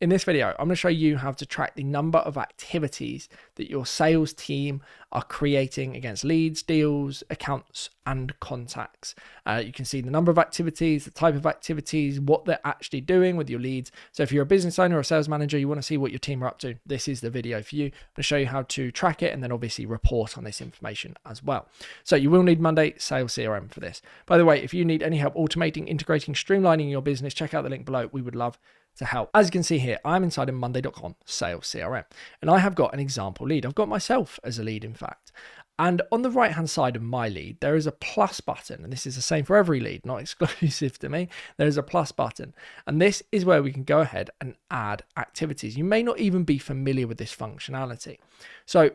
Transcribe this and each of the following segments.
In this video, I'm going to show you how to track the number of activities that your sales team are creating against leads, deals, accounts, and contacts. You can see the number of activities, the type of activities, what they're actually doing with your leads. So if you're a business owner or a sales manager, you want to see what your team are up to, this is the video for you. I'm going to show you how to track it and then obviously report on this information as well. So you will need Monday Sales CRM for this. By the way, if you need any help automating, integrating, streamlining your business, check out the link below. We would love to help. As you can see here, I'm inside of monday.com sales CRM, and I have got an example lead. I've got myself as a lead, in fact. And on the right hand side of my lead, there is a plus button, and this is the same for every lead, not exclusive to me. There is a plus button, and this is where we can go ahead and add activities. You may not even be familiar with this functionality. So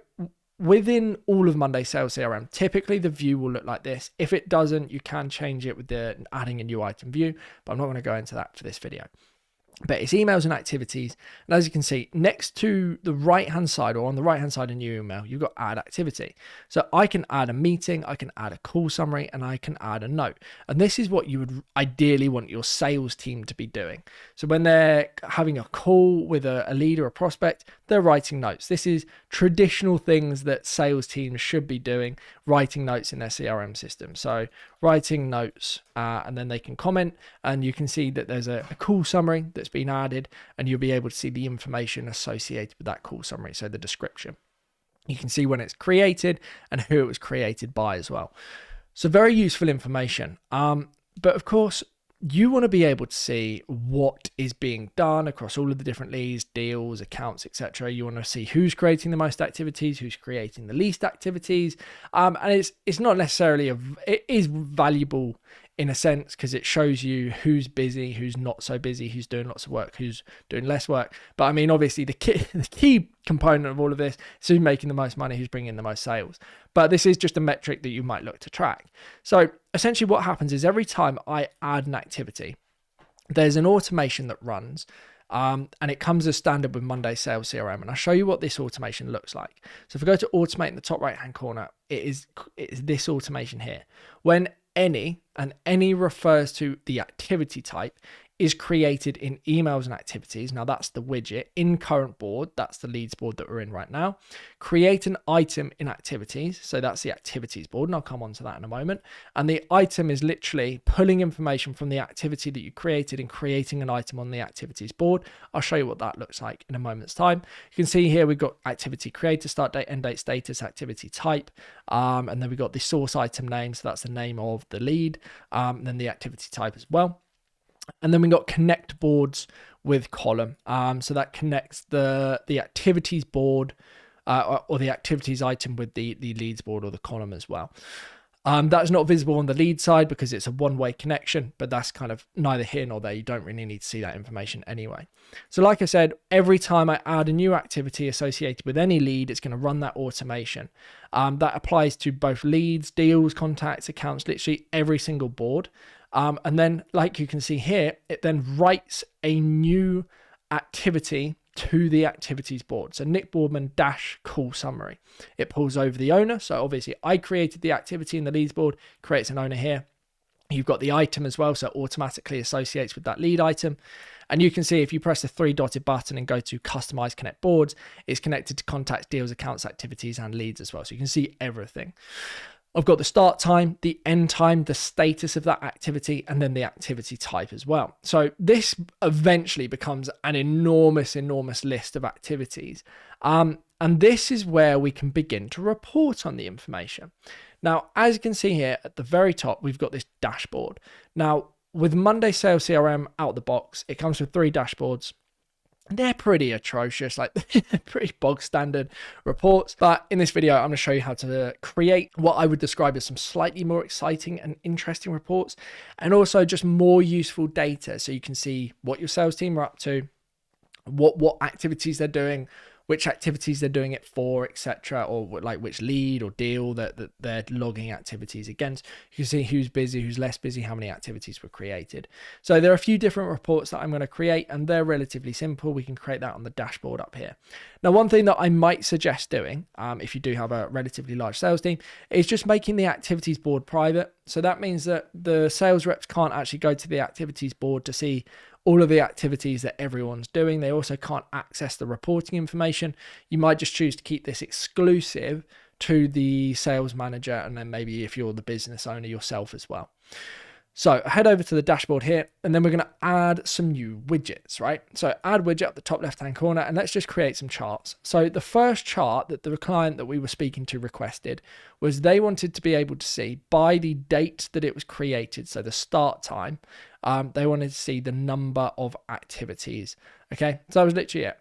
within all of Monday Sales CRM, typically the view will look like this. If it doesn't, you can change it with the adding a new item view, but I'm not going to go into that for this video. But it's emails and activities. And as you can see, next to the right-hand side, or on the right-hand side of new email, you've got add activity. So I can add a meeting, I can add a call summary, and I can add a note. And this is what you would ideally want your sales team to be doing. So when they're having a call with a lead or a prospect, they're writing notes. This is traditional things that sales teams should be doing, writing notes in their CRM system. So writing notes, and then they can comment, and you can see that there's a call summary that's been added, and you'll be able to see the information associated with that call summary. So the description, you can see when it's created and who it was created by as well. So very useful information. But of course, you want to be able to see what is being done across all of the different leads, deals, accounts, etc. You want to see who's creating the most activities, who's creating the least activities. And it's not necessarily it is valuable in a sense, because it shows you who's busy, who's not so busy, who's doing lots of work, who's doing less work. But I mean, obviously the key component of all of this is who's making the most money, who's bringing the most sales. But this is just a metric that you might look to track. So essentially what happens is every time I add an activity, there's an automation that runs, and it comes as standard with Monday Sales CRM. And I'll show you what this automation looks like. So if I go to automate in the top right-hand corner, it is this automation here. When any refers to the activity type, is created in emails and activities. Now that's the widget. In current board, that's the leads board that we're in right now. Create an item in activities. So that's the activities board, and I'll come on to that in a moment. And the item is literally pulling information from the activity that you created and creating an item on the activities board. I'll show you what that looks like in a moment's time. You can see here we've got activity creator, start date, end date, status, activity type, and then we've got the source item name. So that's the name of the lead, and then the activity type as well. And then we got connect boards with column. So that connects the activities board or the activities item with the leads board or the column as well. That's not visible on the lead side because it's a one-way connection, but that's kind of neither here nor there. You don't really need to see that information anyway. So like I said, every time I add a new activity associated with any lead, it's going to run that automation. That applies to both leads, deals, contacts, accounts, literally every single board. And then, like you can see here, it then writes a new activity to the activities board. So Nick Boardman - call summary. It pulls over the owner. So obviously I created the activity in the leads board, creates an owner here. You've got the item as well, so it automatically associates with that lead item. And you can see if you press the 3-dotted button and go to customize connect boards, it's connected to contacts, deals, accounts, activities, and leads as well. So you can see everything. I've got the start time, the end time, the status of that activity, and then the activity type as well. So this eventually becomes an enormous list of activities. And this is where we can begin to report on the information. Now, as you can see here at the very top, we've got this dashboard. Now, with Monday Sales CRM out the box, it comes with 3 dashboards. They're pretty atrocious, like pretty bog standard reports. But in this video, I'm going to show you how to create what I would describe as some slightly more exciting and interesting reports, and also just more useful data. So you can see what your sales team are up to, what activities they're doing, which activities they're doing it for, etc., or like which lead or deal that they're logging activities against. You can see who's busy, who's less busy, how many activities were created. So there are a few different reports that I'm going to create, and they're relatively simple. We can create that on the dashboard up here. Now, one thing that I might suggest doing, if you do have a relatively large sales team, is just making the activities board private. So that means that the sales reps can't actually go to the activities board to see all of the activities that everyone's doing. They also can't access the reporting information. You might just choose to keep this exclusive to the sales manager, and then maybe if you're the business owner yourself as well. So head over to the dashboard here, and then we're going to add some new widgets, right? So add widget at the top left-hand corner, and let's just create some charts. So the first chart that the client that we were speaking to requested was they wanted to be able to see by the date that it was created, so the start time, they wanted to see the number of activities. Okay, so that was literally it.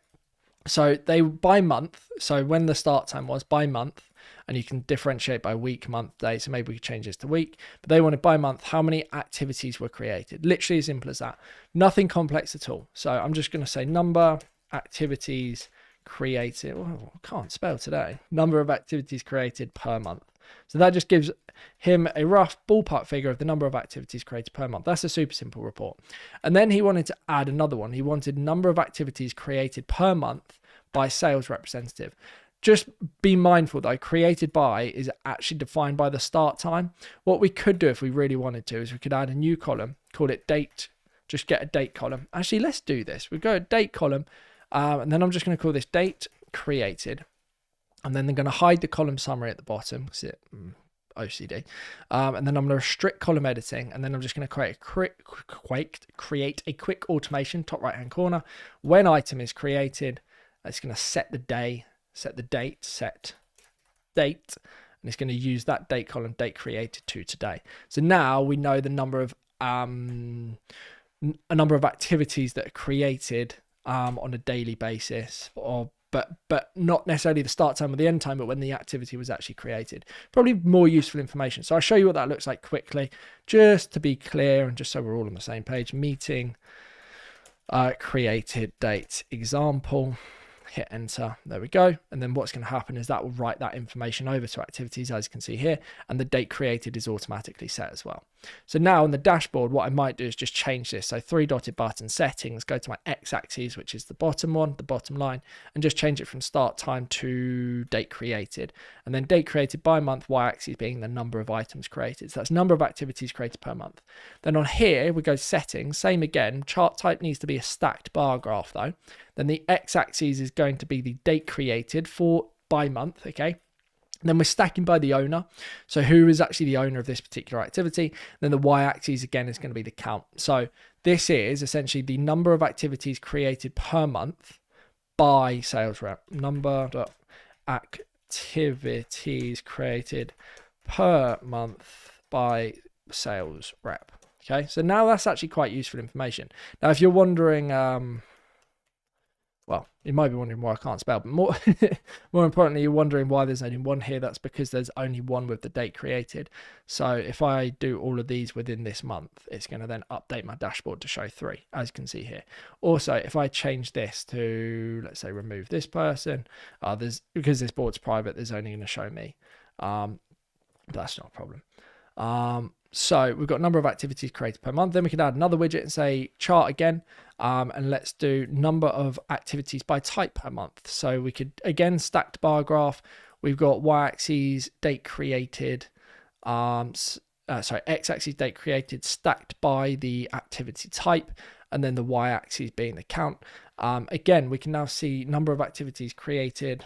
So they by month, so when the start time was by month, and you can differentiate by week, month, day. So maybe we could change this to week, but they wanted by month how many activities were created. Literally as simple as that. Nothing complex at all. So I'm just going to say number activities created. Oh, I can't spell today. Number of activities created per month. So that just gives him a rough ballpark figure of the number of activities created per month. That's a super simple report. And then he wanted to add another one. He wanted number of activities created per month by sales representative. Just be mindful though, created by is actually defined by the start time. What we could do if we really wanted to is we could add a new column, call it date, just get a date column. Actually, let's do this. We go date column, and then I'm just going to call this date created. And then they're going to hide the column summary at the bottom because it OCD. And then I'm going to restrict column editing, and then I'm just going to create a quick automation, top right hand corner. When item is created, it's going to set the day, set the date, set date, and it's going to use that date column, date created to today. So now we know the number of a number of activities that are created on a daily basis, or but not necessarily the start time or the end time, but when the activity was actually created. Probably more useful information. So I'll show you what that looks like quickly, just to be clear and just so we're all on the same page. Meeting created date example. Hit enter, there we go. And then what's going to happen is that will write that information over to activities, as you can see here, and the date created is automatically set as well. So now on the dashboard, what I might do is just change this. So 3 dotted button settings, go to my x-axis, which is the bottom one, the bottom line, and just change it from start time to date created. And then date created by month, y-axis being the number of items created. So that's number of activities created per month. Then on here, we go settings, same again, chart type needs to be a stacked bar graph though. Then the x-axis is going to be the date created for by month, okay? And then we're stacking by the owner. So who is actually the owner of this particular activity? Then the y-axis again is going to be the count. So this is essentially the number of activities created per month by sales rep. Number of activities created per month by sales rep. Okay, so now that's actually quite useful information. Now, if you're wondering, well, you might be wondering why I can't spell, but more importantly, you're wondering why there's only one here. That's because there's only one with the date created. So if I do all of these within this month, it's going to then update my dashboard to show 3, as you can see here. Also, if I change this to, let's say, remove this person, because this board's private, there's only going to show me. That's not a problem. So we've got a number of activities created per month. Then we can add another widget and say chart again. And let's do number of activities by type per month. So we could, again, stacked bar graph. We've got y-axis, date created, x-axis, date created, stacked by the activity type, and then the y-axis being the count. Again, we can now see number of activities created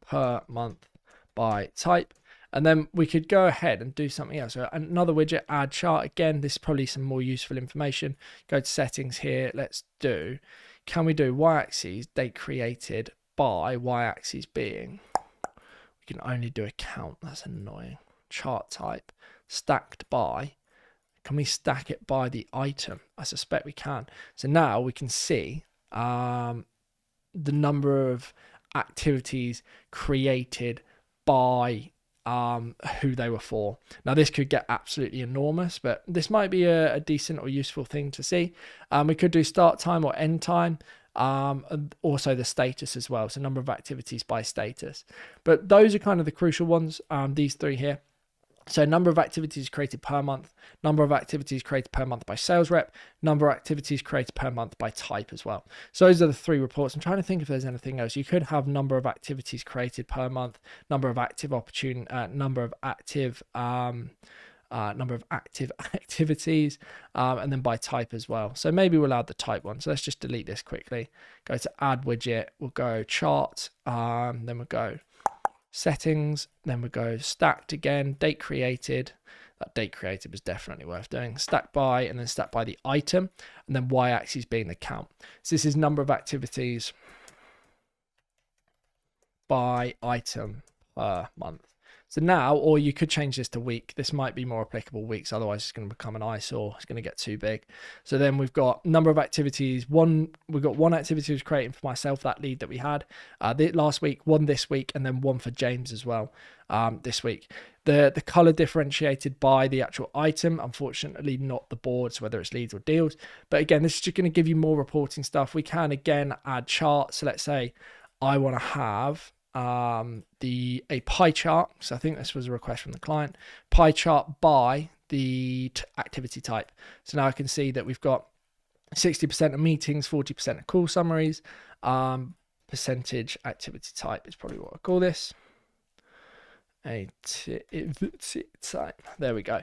per month by type. And then we could go ahead and do something else. So another widget, add chart. Again, this is probably some more useful information. Go to settings here. Let's do, can we do y-axis, date created by y-axis being, we can only do a count. That's annoying. Chart type, stacked by. Can we stack it by the item? I suspect we can. So now we can see the number of activities created by who they were for. Now this could get absolutely enormous, but this might be a decent or useful thing to see. We could do start time or end time, and also the status as well, so number of activities by status. But those are kind of the crucial ones, these 3 here. So number of activities created per month, number of activities created per month by sales rep, number of activities created per month by type as well. So those are the 3 reports. I'm trying to think if there's anything else. You could have number of activities created per month, number of active number of active activities, and then by type as well. So maybe we'll add the type one. So let's just delete this quickly. Go to add widget. We'll go chart. Then we'll go settings. Then we'll go stacked again. Date created. That date created was definitely worth doing. Stack by, and then stack by the item, and then y-axis being the count. So this is number of activities by item per month. So now, or you could change this to week. This might be more applicable weeks, otherwise it's going to become an eyesore. It's going to get too big. So then we've got number of activities. We've got one activity was creating for myself, that lead that we had last week, one this week, and then one for James as well this week. The color differentiated by the actual item, unfortunately not the boards, whether it's leads or deals. But again, this is just going to give you more reporting stuff. We can again add charts. So let's say I want to have a pie chart. So I think this was a request from the client. Pie chart by the activity type. So now I can see that we've got 60% of meetings, 40% of call summaries. Percentage activity type is probably what I call this. Type. There we go.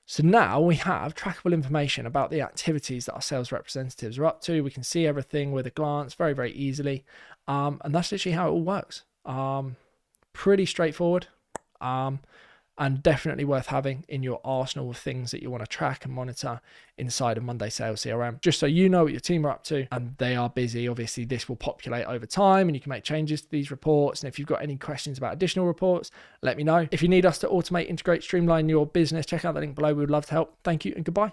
So now we have trackable information about the activities that our sales representatives are up to. We can see everything with a glance very, very easily. And that's literally how it all works. Pretty straightforward, and definitely worth having in your arsenal of things that you want to track and monitor inside of Monday Sales CRM, just so you know what your team are up to and they are busy. Obviously, this will populate over time and you can make changes to these reports. And if you've got any questions about additional reports, let me know. If you need us to automate, integrate, streamline your business, check out the link below. We would love to help. Thank you and goodbye.